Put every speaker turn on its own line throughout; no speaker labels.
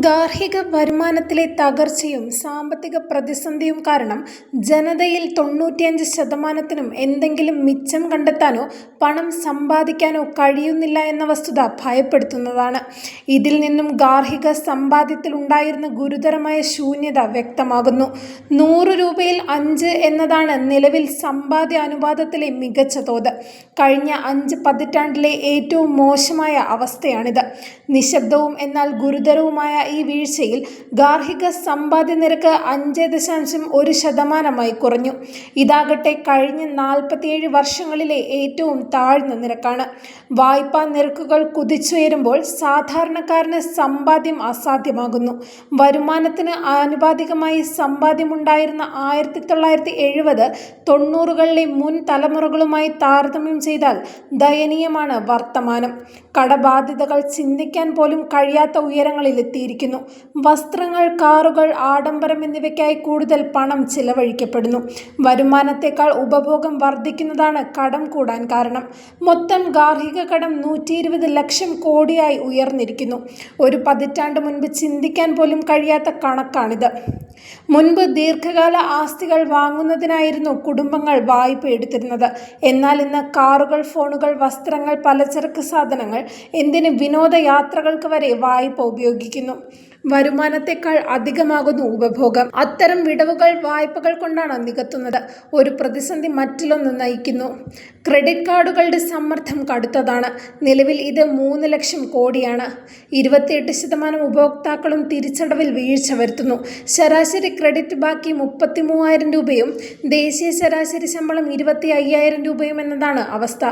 ഗാർഹിക വരുമാനത്തിലെ തകർച്ചയും സാമ്പത്തിക പ്രതിസന്ധിയും കാരണം ജനതയിൽ 95%-നും എന്തെങ്കിലും മിച്ചം കണ്ടെത്താനോ പണം സമ്പാദിക്കാനോ കഴിയുന്നില്ല എന്ന വസ്തുത ഭയപ്പെടുത്തുന്നതാണ്. ഇതിൽ നിന്നും ഗാർഹിക സമ്പാദ്യത്തിലുണ്ടായിരുന്ന ഗുരുതരമായ ശൂന്യത വ്യക്തമാകുന്നു. 100 രൂപയിൽ 5 എന്നതാണ് നിലവിൽ സമ്പാദ്യ അനുപാതത്തിലെ മികച്ച തോത്. കഴിഞ്ഞ 5 പതിറ്റാണ്ടിലെ ഏറ്റവും മോശമായ അവസ്ഥയാണിത്. നിശബ്ദവും എന്നാൽ ഗുരുതരവുമായ ഈ വീഴ്ചയിൽ ഗാർഹിക സമ്പാദ്യ നിരക്ക് 5.1% കുറഞ്ഞു. ഇതാകട്ടെ കഴിഞ്ഞ 47 വർഷങ്ങളിലെ ഏറ്റവും താഴ്ന്ന നിരക്കാണ്. വായ്പാ നിരക്കുകൾ കുതിച്ചുയരുമ്പോൾ സാധാരണക്കാരന് സമ്പാദ്യം അസാധ്യമാകുന്നു. വരുമാനത്തിന് ആനുപാതികമായി സമ്പാദ്യമുണ്ടായിരുന്ന 1970-90കളിലെ മുൻ തലമുറകളുമായി താരതമ്യം ചെയ്താൽ ദയനീയമാണ് വർത്തമാനം. കടബാധ്യതകൾ ചിന്തിക്കാൻ പോലും കഴിയാത്ത ഉയരങ്ങളിലെത്തിയിരിക്കുന്നു. വസ്ത്രങ്ങൾ, കാറുകൾ, ആഡംബരം എന്നിവയ്ക്കായി കൂടുതൽ പണം ചിലവഴിക്കപ്പെടുന്നു. വരുമാനത്തേക്കാൾ ഉപഭോഗം വർദ്ധിക്കുന്നതാണ് കടം കൂടാൻ കാരണം. മൊത്തം ഗാർഹിക കടം 120 ലക്ഷം കോടിയായി ഉയർന്നിരിക്കുന്നു. ഒരു പതിറ്റാണ്ട് മുൻപ് ചിന്തിക്കാൻ പോലും കഴിയാത്ത കണക്കാണിത്. മുൻപ് ദീർഘകാല ആസ്തികൾ വാങ്ങുന്നതിനായിരുന്നു കുടുംബങ്ങൾ വായ്പ എടുത്തിരുന്നത്. എന്നാൽ ഇന്ന് കാറുകൾ, ഫോണുകൾ, വസ്ത്രങ്ങൾ, പലചരക്ക് സാധനങ്ങൾ, എന്തിന് വിനോദയാത്രകൾക്ക് വരെ വായ്പ ഉപയോഗിക്കുന്നു. വരുമാനത്തെക്കാൾ അധികമാകുന്നു ഉപഭോഗം. അത്തരം വിടവുകൾ വായ്പകൾ കൊണ്ടാണ് നികത്തുന്നത്. ഒരു പ്രതിസന്ധി മറ്റിലൊന്ന് നയിക്കുന്നു. ക്രെഡിറ്റ് കാർഡുകളുടെ സമ്മർദ്ദം കടുത്തതാണ്. നിലവിൽ ഇത് 3 ലക്ഷം കോടിയാണ്. 28% ഉപഭോക്താക്കളും തിരിച്ചടവിൽ വീഴ്ച വരുത്തുന്നു. ശരാശരി ക്രെഡിറ്റ് ബാക്കി 33,000 രൂപയും ദേശീയ ശരാശരി ശമ്പളം 25,000 രൂപയും എന്നതാണ് അവസ്ഥ.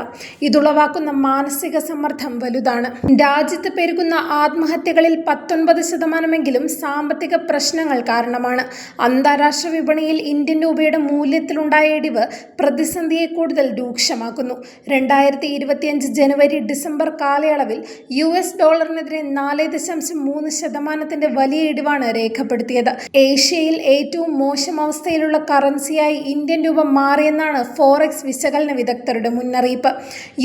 ഇതുളവാക്കുന്ന മാനസിക സമ്മർദ്ദം വലുതാണ്. രാജ്യത്ത് പെരുകുന്ന ആത്മഹത്യകളിൽ 19%-മെങ്കിലും സാമ്പത്തിക പ്രശ്നങ്ങൾ കാരണമാണ്. അന്താരാഷ്ട്ര വിപണിയിൽ ഇന്ത്യൻ രൂപയുടെ മൂല്യത്തിലുണ്ടായ ഇടിവ് പ്രതിസന്ധിയെ കൂടുതൽ രൂക്ഷമാക്കുന്നു. 2025 ജനുവരി-ഡിസംബർ കാലയളവിൽ US ഡോളറിനെതിരെ 4.3% വലിയ ഇടിവാണ് രേഖപ്പെടുത്തിയത്. ഏഷ്യയിൽ ഏറ്റവും മോശം അവസ്ഥയിലുള്ള കറൻസിയായി ഇന്ത്യൻ രൂപ മാറിയെന്നാണ് ഫോറക്സ് വിശകലന വിദഗ്ധരുടെ മുന്നറിയിപ്പ്.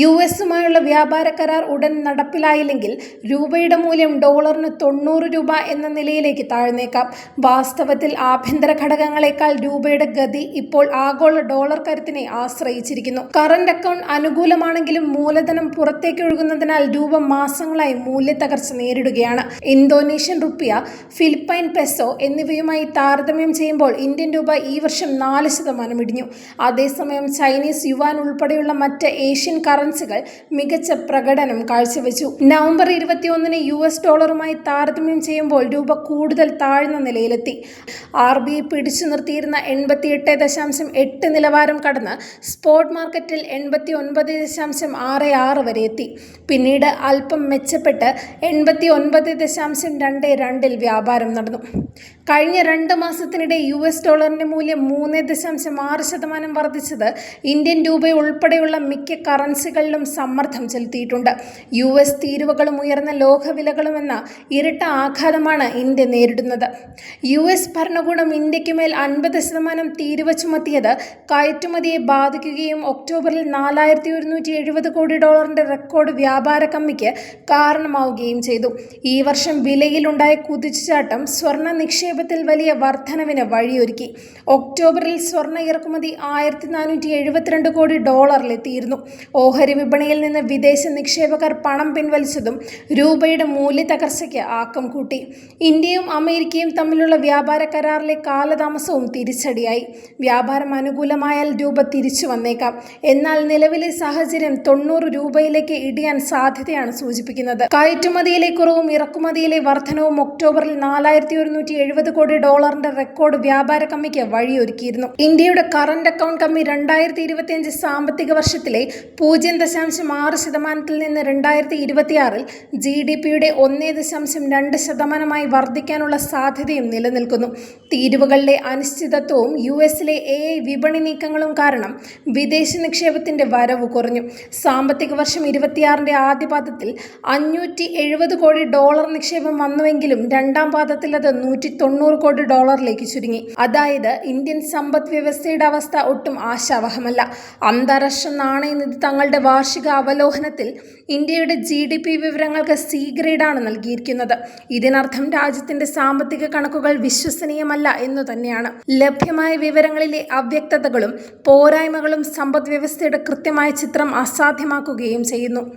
US-ഉമായുള്ള വ്യാപാര കരാർ ഉടൻ നടപ്പിലായില്ലെങ്കിൽ രൂപയുടെ മൂല്യം ഡോളറിന് 90 രൂപ എന്ന നിലയിലേക്ക് താഴ്ന്നേക്കാം. വാസ്തവത്തിൽ ആഭ്യന്തര ഘടകങ്ങളെക്കാൾ രൂപയുടെ ഗതി ഇപ്പോൾ ആഗോള ഡോളർ കരുത്തിനെ ആശ്രയിച്ചിരിക്കുന്നു. കറന്റ് അക്കൗണ്ട് അനുകൂലമാണെങ്കിലും മൂലധനം പുറത്തേക്ക് ഒഴുകുന്നതിനാൽ രൂപ മാസങ്ങളായി മൂല്യത്തകർച്ച നേരിടുകയാണ്. ഇന്തോനേഷ്യൻ റുപ്പിയ, ഫിലിപ്പൈൻ പെസോ എന്നിവയുമായി താരതമ്യം ചെയ്യുമ്പോൾ ഇന്ത്യൻ രൂപ ഈ വർഷം 4% ഇടിഞ്ഞു. അതേസമയം ചൈനീസ് യുവാൻ ഉൾപ്പെടെയുള്ള മറ്റ് ഏഷ്യൻ കറൻസികൾ മികച്ച പ്രകടനം കാഴ്ചവെച്ചു. നവംബർ 21-ന് US ഡോളറുമായി താരതമ്യം ചെയ്യുമ്പോൾ രൂപ കൂടുതൽ താഴ്ന്ന നിലയിലെത്തി. RBI പിടിച്ചു നിർത്തിയിരുന്ന 88.8 നിലവാരം കടന്ന് സ്പോട്ട് മാർക്കറ്റിൽ 89.66 വരെ എത്തി. പിന്നീട് അല്പം മെച്ചപ്പെട്ട് 89.22-ൽ വ്യാപാരം നടന്നു. കഴിഞ്ഞ 2 മാസത്തിനിടെ US ഡോളറിന്റെ മൂല്യം 3.6% വർദ്ധിച്ചത് ഇന്ത്യൻ രൂപ ഉൾപ്പെടെയുള്ള മിക്ക കറൻസികളിലും സമ്മർദ്ദം ചെലുത്തിയിട്ടുണ്ട്. US തീരുവകളും ഉയർന്ന ലോഹവിലകളും എന്ന ഇരട്ട ആഘാതമാണ് ഇന്ത്യ നേരിടുന്നത്. US ഭരണകൂടം ഇന്ത്യക്ക് മേൽ 50% തീരുവ ചുമത്തിയത് കയറ്റുമതിയെ ബാധിക്കുകയും ഒക്ടോബറിൽ 4,170 കോടി ഡോളറിന്റെ റെക്കോർഡ് വ്യാപാര കമ്മിക്ക് കാരണമാവുകയും ചെയ്തു. ഈ വർഷം വിലയിലുണ്ടായ കുതിച്ചുചാട്ടം സ്വർണ്ണ നിക്ഷേപത്തിൽ വലിയ വർധനവിന് വഴിയൊരുക്കി. ഒക്ടോബറിൽ സ്വർണ്ണ ഇറക്കുമതി 1,472 കോടി ഡോളറിലെത്തിയിരുന്നു. ഓഹരി വിപണിയിൽ നിന്ന് വിദേശ നിക്ഷേപകർ പണം പിൻവലിച്ചതും രൂപയുടെ മൂല്യത്തകർച്ചയ്ക്ക് ആക്കം കൂട്ടി. ഇന്ത്യയും അമേരിക്കയും തമ്മിലുള്ള വ്യാപാര കരാറിലെ കാലതാമസവും തിരിച്ചടിയായി. വ്യാപാരം അനുകൂലമായാൽ രൂപ തിരിച്ചു വന്നേക്കാം. എന്നാൽ നിലവിലെ സാഹചര്യം 90 രൂപയിലേക്ക് ഇടിയാൻ സാധ്യതയാണ് സൂചിപ്പിക്കുന്നത്. കയറ്റുമതിയിലെ കുറവും ഇറക്കുമതിയിലെ വർധനവും ഒക്ടോബറിൽ 4,170 കോടി ഡോളറിന്റെ റെക്കോർഡ് വ്യാപാര കമ്മിക്ക് വഴിയൊരുക്കിയിരുന്നു. ഇന്ത്യയുടെ കറന്റ് അക്കൗണ്ട് കമ്മി 2025 സാമ്പത്തിക വർഷത്തിലെ 0.6%-ൽ നിന്ന് 2026-ൽ GDP-യുടെ 1.2% വർദ്ധിക്കാനുള്ള സാധ്യതയും നിലനിൽക്കുന്നു. തീരുവകളിലെ അനിശ്ചിതത്വവും US-ലെ AI വിപണി നീക്കങ്ങളും കാരണം വിദേശ നിക്ഷേപത്തിന്റെ വരവ് കുറഞ്ഞു. സാമ്പത്തിക വർഷം 26-ന്റെ ആദ്യപാദത്തിൽ 570 കോടി ഡോളർ നിക്ഷേപം വന്നുവെങ്കിലും രണ്ടാം പാദത്തിൽ അത് 190 കോടി ഡോളറിലേക്ക് ചുരുങ്ങി. അതായത് ഇന്ത്യൻ സമ്പദ് വ്യവസ്ഥയുടെ അവസ്ഥ ഒട്ടും ആശാവഹമല്ല. അന്താരാഷ്ട്ര നാണയനിധി തങ്ങളുടെ വാർഷിക അവലോകനത്തിൽ ഇന്ത്യയുടെ GDP വിവരങ്ങൾക്ക് C ഗ്രേഡാണ് നൽകിയിരിക്കുന്നത്. ഇതിനർത്ഥം രാജ്യത്തിന്റെ സാമ്പത്തിക കണക്കുകൾ വിശ്വസനീയമല്ല എന്നു തന്നെയാണ്. ലഭ്യമായ വിവരങ്ങളിലെ അവ്യക്തതകളും പോരായ്മകളും സമ്പദ് വ്യവസ്ഥയുടെ കൃത്യമായ ചിത്രം അസാധ്യമാക്കുകയും ചെയ്യുന്നു.